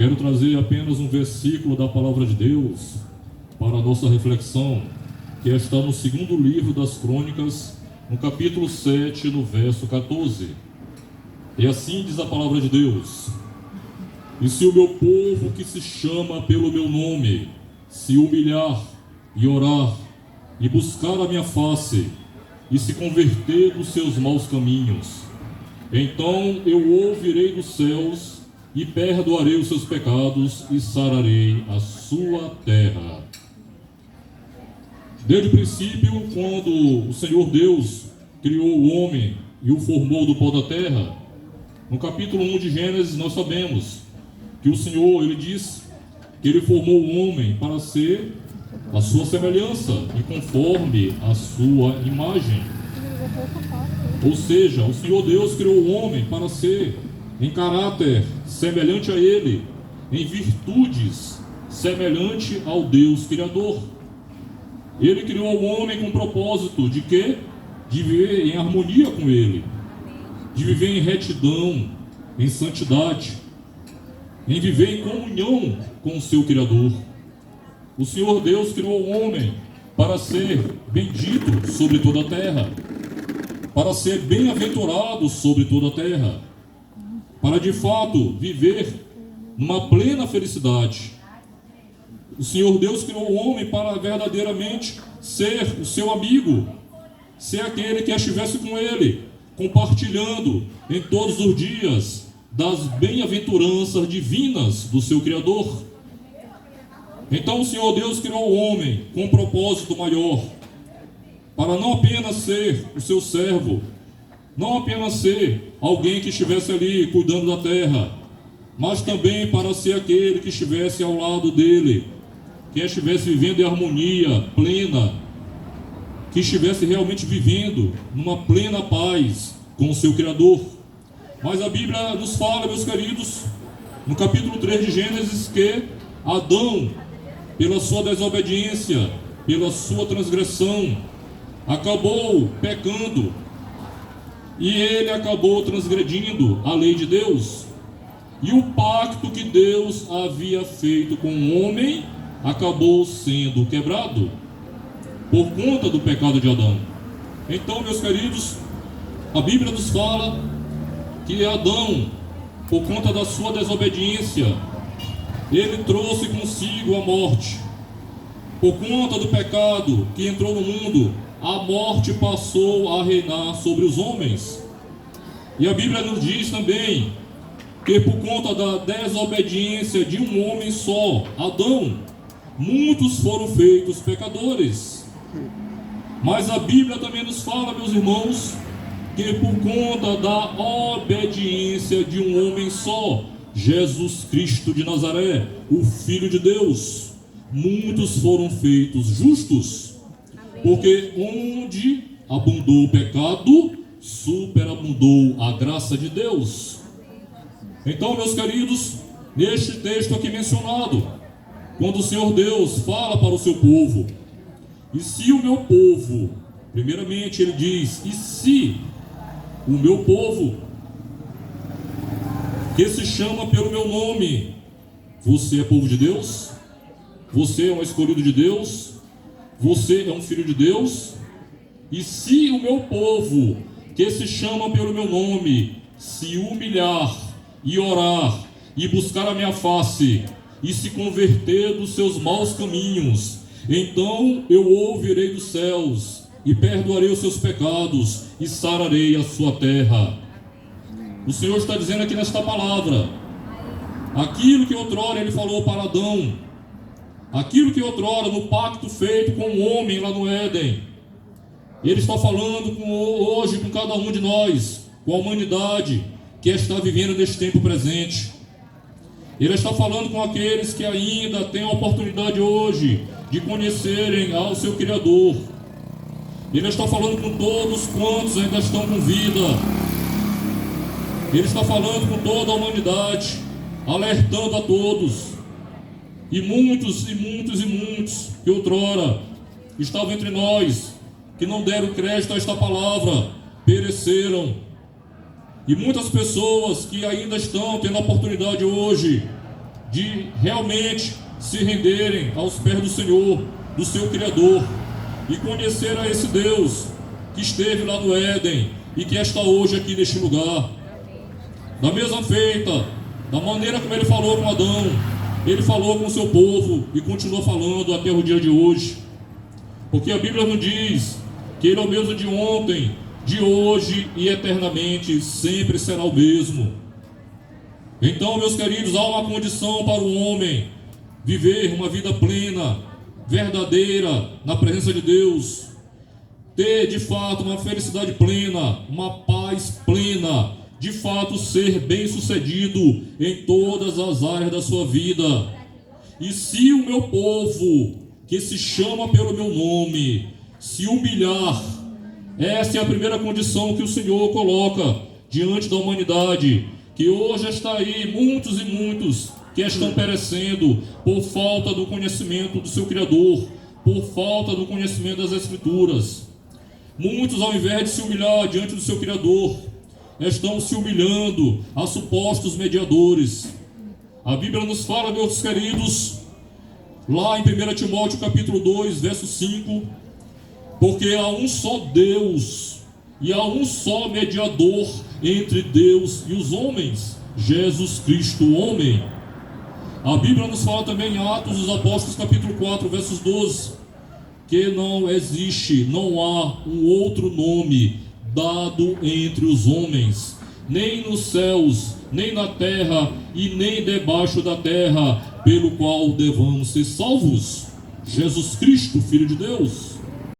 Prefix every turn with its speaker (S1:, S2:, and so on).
S1: Quero trazer apenas um versículo da palavra de Deus para a nossa reflexão, que está no segundo livro das Crônicas, no capítulo 7, no verso 14. E assim diz a palavra de Deus: E se o meu povo, que se chama pelo meu nome, se humilhar e orar e buscar a minha face e se converter dos seus maus caminhos, então eu ouvirei dos céus e perdoarei os seus pecados e sararei a sua terra. Desde o princípio, quando o Senhor Deus criou o homem e o formou do pó da terra, no capítulo 1 de Gênesis nós sabemos que o Senhor, Ele diz que Ele formou o homem para ser a sua semelhança e conforme a sua imagem. Ou seja, o Senhor Deus criou o homem para ser em caráter semelhante a Ele, em virtudes semelhante ao Deus Criador. Ele criou o homem com o propósito de quê? De viver em harmonia com Ele, de viver em retidão, em santidade, em viver em comunhão com o seu Criador. O Senhor Deus criou o homem para ser bendito sobre toda a terra, para ser bem-aventurado sobre toda a terra, para de fato viver numa plena felicidade. O Senhor Deus criou o homem para verdadeiramente ser o seu amigo, ser aquele que estivesse com ele, compartilhando em todos os dias das bem-aventuranças divinas do seu Criador. Então o Senhor Deus criou o homem com um propósito maior, para não apenas ser o seu servo, não apenas ser alguém que estivesse ali cuidando da terra, mas também para ser aquele que estivesse ao lado dele, que estivesse vivendo em harmonia plena, que estivesse realmente vivendo numa plena paz com o seu Criador. Mas a Bíblia nos fala, meus queridos, no capítulo 3 de Gênesis, que Adão, pela sua desobediência, pela sua transgressão, acabou pecando, e ele acabou transgredindo a lei de Deus, e o pacto que Deus havia feito com o homem acabou sendo quebrado por conta do pecado de Adão. Então, meus queridos, a Bíblia nos fala que Adão, por conta da sua desobediência, ele trouxe consigo a morte. Por conta do pecado que entrou no mundo, a morte passou a reinar sobre os homens. E a Bíblia nos diz também que por conta da desobediência de um homem só, Adão, muitos foram feitos pecadores. Mas a Bíblia também nos fala, meus irmãos, que por conta da obediência de um homem só, Jesus Cristo de Nazaré, o Filho de Deus, muitos foram feitos justos. Porque onde abundou o pecado, superabundou a graça de Deus. Então, meus queridos, neste texto aqui mencionado, quando o Senhor Deus fala para o seu povo, e se o meu povo, primeiramente ele diz, e se o meu povo, que se chama pelo meu nome, você é povo de Deus? Você é um escolhido de Deus? Você é um filho de Deus? E se o meu povo, que se chama pelo meu nome, se humilhar e orar e buscar a minha face e se converter dos seus maus caminhos, então eu ouvirei dos céus e perdoarei os seus pecados e sararei a sua terra. O Senhor está dizendo aqui nesta palavra, aquilo que outrora ele falou para Adão, aquilo que outrora no pacto feito com o homem lá no Éden, ele está falando hoje com cada um de nós, com a humanidade que está vivendo neste tempo presente. Ele está falando com aqueles que ainda têm a oportunidade hoje de conhecerem ao seu Criador. Ele está falando com todos quantos ainda estão com vida. Ele está falando com toda a humanidade, alertando a todos. E muitos que outrora estavam entre nós, que não deram crédito a esta palavra, pereceram. E muitas pessoas que ainda estão tendo a oportunidade hoje de realmente se renderem aos pés do Senhor, do seu Criador, e conhecer a esse Deus que esteve lá no Éden e que está hoje aqui neste lugar. Da mesma feita, da maneira como ele falou com Adão, ele falou com o seu povo e continua falando até o dia de hoje. Porque a Bíblia nos diz que ele é o mesmo de ontem, de hoje e eternamente, sempre será o mesmo. Então, meus queridos, há uma condição para o homem viver uma vida plena, verdadeira, na presença de Deus, ter de fato uma felicidade plena, uma paz plena, de fato ser bem sucedido em todas as áreas da sua vida. E se o meu povo, que se chama pelo meu nome, se humilhar, essa é a primeira condição que o Senhor coloca diante da humanidade, que hoje está aí muitos e muitos que estão perecendo por falta do conhecimento do seu Criador, por falta do conhecimento das Escrituras. Muitos, ao invés de se humilhar diante do seu Criador, estão se humilhando a supostos mediadores. A Bíblia nos fala, meus queridos, lá em 1 Timóteo capítulo 2, verso 5, porque há um só Deus e há um só mediador entre Deus e os homens, Jesus Cristo, o homem. A Bíblia nos fala também em Atos dos Apóstolos capítulo 4, versos 12, que não existe, não há um outro nome dado entre os homens, nem nos céus, nem na terra e nem debaixo da terra, pelo qual devamos ser salvos. Jesus Cristo, Filho de Deus.